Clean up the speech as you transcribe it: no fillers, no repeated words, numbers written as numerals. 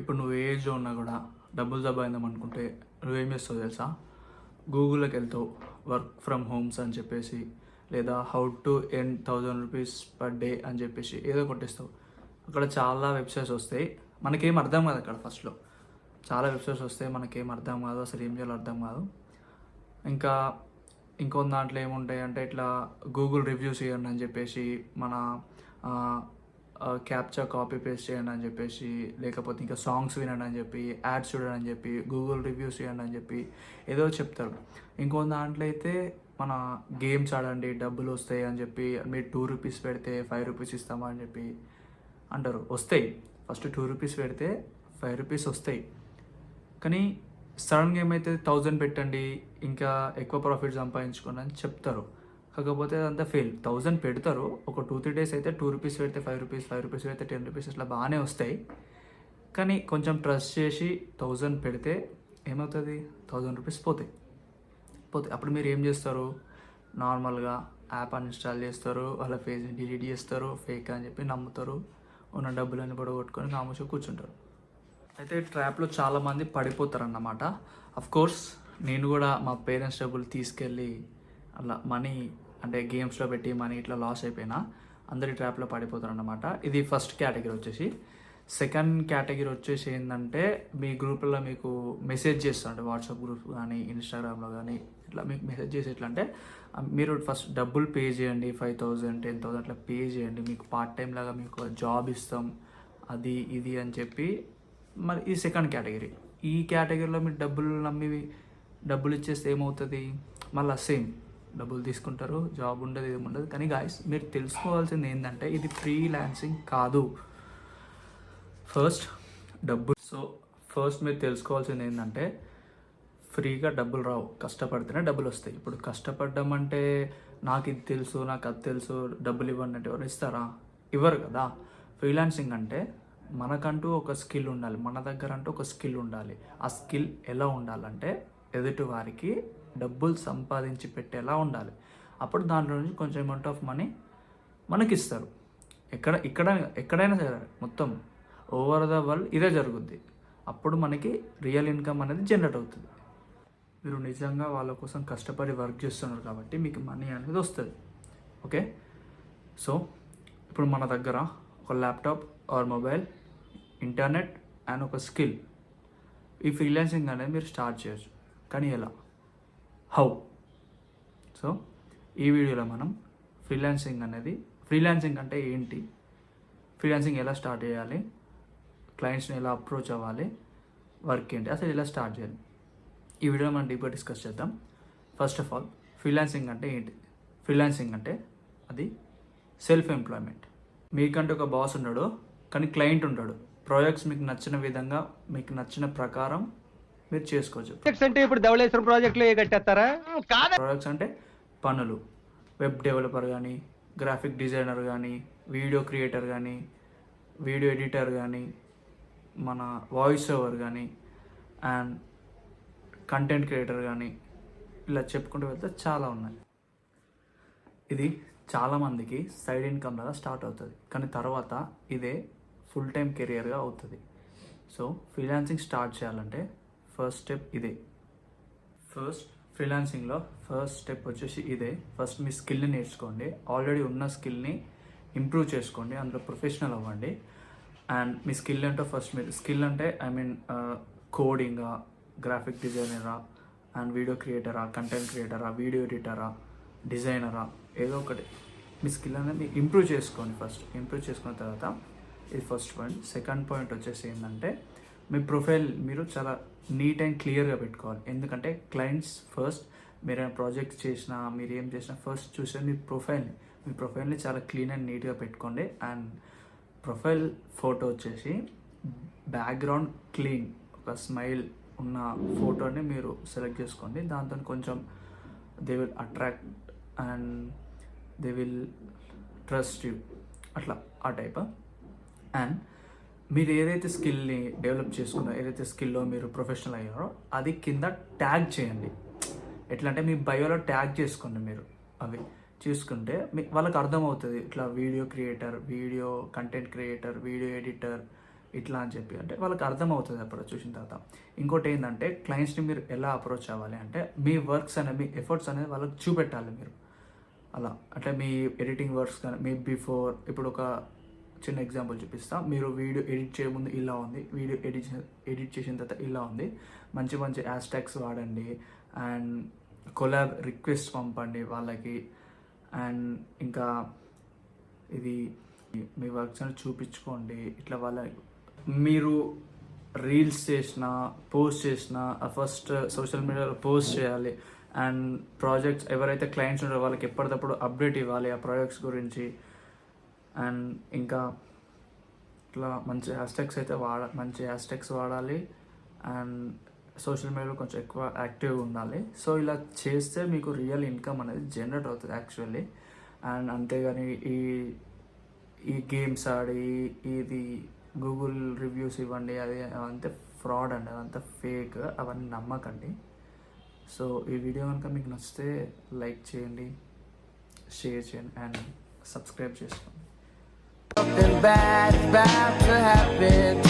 ఇప్పుడు నువ్వు ఏ ఏజ్లో ఉన్నా కూడా డబ్బులు సంపాదిద్దాం అనుకుంటే నువ్వేం చేస్తావు తెలుసా? గూగుల్లోకి వెళ్తావు, వర్క్ ఫ్రమ్ హోమ్స్ అని చెప్పేసి, లేదా how to earn ₹1000 per day అని చెప్పేసి ఏదో కొట్టేస్తావు. అక్కడ చాలా వెబ్సైట్స్ వస్తాయి, మనకేం అర్థం కాదు. అక్కడ ఫస్ట్లో చాలా వెబ్సైట్స్ వస్తాయి, మనకేం అర్థం కాదు, అసలు ఏం చేయాలో అర్థం కాదు. ఇంకా ఇంకో దాంట్లో ఏముంటాయి అంటే ఇట్లా గూగుల్ రివ్యూస్ ఇవ్వండి అని చెప్పేసి, మన క్యాప్చా కాపీ పేస్ట్ చేయండి అని చెప్పేసి, లేకపోతే ఇంకా సాంగ్స్ వినండి అని చెప్పి, యాడ్స్ చూడండి అని చెప్పి, గూగుల్ రివ్యూస్ ఇవ్వండి అని చెప్పి ఏదో చెప్తారు. ఇంకో దాంట్లో అయితే మన గేమ్స్ ఆడండి డబ్బులు వస్తాయి అని చెప్పి, మీరు ₹2 పెడితే ₹5 ఇస్తామా అని చెప్పి అంటారు. వస్తాయి, ఫస్ట్ ₹2 పెడితే ₹5 వస్తాయి. కానీ సడన్గా ఏమైతే 1000 పెట్టండి ఇంకా ఎక్కువ ప్రాఫిట్ సంపాదించుకోండి అని చెప్తారు. కాకపోతే అదంతా ఫెయిల్. 1000 పెడతారు, ఒక 2-3 డేస్ అయితే ₹2 పెడితే ₹5, ₹5 పెడితే ₹10 ఇట్లా బాగానే వస్తాయి. కానీ కొంచెం ట్రస్ట్ చేసి 1000 పెడితే ఏమవుతుంది, ₹1000 పోతాయి. అప్పుడు మీరు ఏం చేస్తారు, నార్మల్గా యాప్ అన్ఇన్స్టాల్ చేస్తారు, వాళ్ళ పేజ్ని డిలీట్ చేస్తారు, ఫేక్ అని చెప్పి నమ్ముతారు, ఉన్న డబ్బులన్నీ పడగొట్టుకొని కామోషి కూర్చుంటారు. అయితే ట్రాప్లో చాలామంది పడిపోతారు అన్నమాట. కోర్స్ నేను కూడా మా పేరెంట్స్ డబ్బులు తీసుకెళ్ళి అలా మనీ అంటే గేమ్స్లో పెట్టి మనీ ఇట్లా లాస్ అయిపోయినా, అందరి ట్రాప్లో పడిపోతారు అన్నమాట. ఇది ఫస్ట్ కేటగిరీ వచ్చేసి. సెకండ్ కేటగిరీ వచ్చేసి ఏంటంటే, మీ గ్రూప్లో మీకు మెసేజ్ చేస్తారంటే వాట్సాప్ గ్రూప్ కానీ ఇన్స్టాగ్రామ్లో కానీ ఇట్లా మీకు మెసేజ్ చేసి ఎట్లా అంటే, మీరు ఫస్ట్ డబ్బులు పే చేయండి, 5000 10,000 అట్లా పే చేయండి, మీకు పార్ట్ టైం లాగా మీకు జాబ్ ఇస్తాం, అది ఇది అని చెప్పి. మరి ఈ సెకండ్ కేటగిరీ, ఈ కేటగిరీలో మీరు డబ్బులు నమ్మి డబ్బులు ఇచ్చేస్తే ఏమవుతుంది, మళ్ళీ సేమ్ డబ్బులు తీసుకుంటారు, జాబ్ ఉండదు, ఏమి ఉండదు. కానీ గాయస్ మీరు తెలుసుకోవాల్సింది ఏంటంటే, ఇది ఫ్రీలాన్సింగ్ కాదు. ఫస్ట్ మీరు తెలుసుకోవాల్సింది ఏంటంటే, ఫ్రీగా డబ్బులు రావు, కష్టపడితేనే డబ్బులు వస్తాయి. ఇప్పుడు కష్టపడడం అంటే నాకు ఇది తెలుసు, నాకు అది తెలుసు, డబ్బులు ఇవ్వండి అంటే ఎవరు ఇస్తారా? ఇవ్వరు కదా. ఫ్రీలాన్సింగ్ అంటే మనకంటూ ఒక స్కిల్ ఉండాలి, మన దగ్గర అంటూ ఒక స్కిల్ ఉండాలి. ఆ స్కిల్ ఎలా ఉండాలంటే, ఎదుటి వారికి డబ్బులు సంపాదించి పెట్టేలా ఉండాలి. అప్పుడు దాంట్లో నుంచి కొంచెం అమౌంట్ ఆఫ్ మనీ మనకి ఇస్తారు. ఎక్కడైనా సరే, మొత్తం ఓవర్ ద వరల్డ్ ఇదే జరుగుద్ది. అప్పుడు మనకి రియల్ ఇన్కమ్ అనేది జనరేట్ అవుతుంది. మీరు నిజంగా వాళ్ళ కోసం కష్టపడి వర్క్ చేస్తున్నారు కాబట్టి మీకు మనీ అనేది వస్తుంది. ఓకే, సో ఇప్పుడు మన దగ్గర ఒక laptop or mobile, internet and ఒక స్కిల్, ఈ ఫ్రీలాన్సింగ్ అనేది మీరు స్టార్ట్ చేయొచ్చు. కానీ ఎలా, హౌ? సో ఈ వీడియోలో మనం ఫ్రీలాన్సింగ్ అంటే ఏంటి, ఫ్రీలాన్సింగ్ ఎలా స్టార్ట్ చేయాలి, క్లయింట్స్ని ఎలా అప్రోచ్ అవ్వాలి, వర్క్ ఏంటి, అసలు ఎలా స్టార్ట్ చేయాలి, ఈ వీడియోలో మనం డీప్గా డిస్కస్ చేద్దాం. ఫస్ట్ ఆఫ్ ఆల్, ఫ్రీలాన్సింగ్ అంటే ఏంటి? ఫ్రీలాన్సింగ్ అంటే అది సెల్ఫ్ ఎంప్లాయ్మెంట్. మీకంటే ఒక బాస్ ఉన్నాడు, కానీ క్లయింట్ ఉంటాడు. ప్రాజెక్ట్స్ మీకు నచ్చిన విధంగా, మీకు నచ్చిన ప్రకారం మీరు చేసుకోవచ్చు. అంటే ఇప్పుడు ధవళేశ్వరం ప్రాజెక్టులు కట్టేస్తారా? ప్రాజెక్ట్స్ అంటే పనులు, వెబ్ డెవలపర్ కానీ, గ్రాఫిక్ డిజైనర్ కానీ, వీడియో క్రియేటర్ కానీ, వీడియో ఎడిటర్ కానీ, మన వాయిస్ ఓవర్ కానీ, అండ్ కంటెంట్ క్రియేటర్ కానీ, ఇలా చెప్పుకుంటూ వెళ్తే చాలా ఉన్నాయి. ఇది చాలామందికి సైడ్ ఇన్కమ్ లాగా స్టార్ట్ అవుతుంది, కానీ తర్వాత ఇదే ఫుల్ టైం కెరియర్గా అవుతుంది. సో ఫ్రీలాన్సింగ్ స్టార్ట్ చేయాలంటే ఫస్ట్ స్టెప్ ఇదే. ఫ్రీలాన్సింగ్లో ఫస్ట్ స్టెప్ వచ్చేసి ఇదే. ఫస్ట్ మీ స్కిల్ని నేర్చుకోండి, ఆల్రెడీ ఉన్న స్కిల్ని ఇంప్రూవ్ చేసుకోండి, అందులో ప్రొఫెషనల్ అవ్వండి. అండ్ మీ స్కిల్ అంటే ఫస్ట్ మీరు స్కిల్ అంటే కోడింగా, గ్రాఫిక్ డిజైనరా, అండ్ వీడియో క్రియేటరా, కంటెంట్ క్రియేటరా, వీడియో ఎడిటరా, డిజైనరా, ఏదో ఒకటి మీ స్కిల్ అనేది ఇంప్రూవ్ చేసుకోండి. ఫస్ట్ ఇంప్రూవ్ చేసుకున్న తర్వాత ఇది ఫస్ట్ పాయింట్. సెకండ్ పాయింట్ వచ్చేసి ఏంటంటే, మీ ప్రొఫైల్ మీరు చాలా నీట్ అండ్ క్లియర్గా పెట్టుకోవాలి. ఎందుకంటే క్లయింట్స్ ఫస్ట్ మీరు ప్రాజెక్ట్ చేసినా, మీరు ఏం చేసినా ఫస్ట్ చూసేది మీ ప్రొఫైల్ని చాలా క్లీన్ అండ్ నీట్గా పెట్టుకోండి. అండ్ ప్రొఫైల్ ఫోటో వచ్చేసి బ్యాక్గ్రౌండ్ క్లీన్, ఒక స్మైల్ ఉన్న ఫోటోని మీరు సెలెక్ట్ చేసుకోండి. దాంతో కొంచెం they will attract and they will trust you, అట్లా ఆ టైప్. అండ్ మీరు ఏదైతే స్కిల్ని డెవలప్ చేసుకున్నారో, ఏదైతే స్కిల్లో మీరు ప్రొఫెషనల్ అయ్యారో అది కింద ట్యాగ్ చేయండి. ఎట్లా అంటే మీ బయోలో ట్యాగ్ చేసుకోండి. మీరు అవి చూసుకుంటే వాళ్ళకి అర్థమవుతుంది. ఇట్లా video creator, video content creator, video editor, ఇట్లా అని చెప్పి అంటే వాళ్ళకి అర్థమవుతుంది అప్పుడు చూసిన తర్వాత. ఇంకోటి ఏంటంటే క్లయింట్స్ని మీరు ఎలా అప్రోచ్ అవ్వాలి అంటే మీ వర్క్స్ అనేవి మీ ఎఫర్ట్స్ అనేది వాళ్ళకి చూపెట్టాలి మీరు. అలా అంటే మీ ఎడిటింగ్ వర్క్స్ కానీ మీ బిఫోర్ ఇప్పుడు ఒక చిన్న ఎగ్జాంపుల్ చూపిస్తా. మీరు వీడియో ఎడిట్ చేయముందు ఇలా ఉంది, వీడియో ఎడిట్ చేసిన తర్వాత ఇలా ఉంది, మంచి మంచి హ్యాష్ట్యాగ్స్ వాడండి అండ్ కొలాబ్ రిక్వెస్ట్ పంపండి వాళ్ళకి. అండ్ ఇంకా ఇది మీ వర్క్స్ అని చూపించుకోండి. ఇట్లా వాళ్ళ మీరు రీల్స్ చేసిన పోస్ట్ చేసిన ఫస్ట్ సోషల్ మీడియాలో పోస్ట్ చేయాలి. అండ్ ప్రాజెక్ట్స్ ఎవరైతే క్లయింట్స్ ఉన్నారో వాళ్ళకి ఎప్పటికప్పుడు అప్డేట్ ఇవ్వాలి ఆ ప్రాజెక్ట్స్ గురించి. అండ్ ఇంకా ఇట్లా మంచి హ్యాష్ట్యాగ్స్ వాడాలి అండ్ సోషల్ మీడియాలో కొంచెం ఎక్కువ యాక్టివ్గా ఉండాలి. సో ఇలా చేస్తే మీకు రియల్ ఇన్కమ్ అనేది జనరేట్ అవుతుంది యాక్చువల్లీ. అండ్ అంతేగాని ఈ గేమ్స్ ఆడి ఇది గూగుల్ రివ్యూస్ ఇవ్వండి అది అదంతా ఫ్రాడ్ అండి, అదంతా ఫేక్, అవన్నీ నమ్మకండి. సో ఈ వీడియో కనుక మీకు నచ్చితే లైక్ చేయండి, షేర్ చేయండి అండ్ సబ్స్క్రైబ్ చేసుకోండి. Something bad is bound to happen.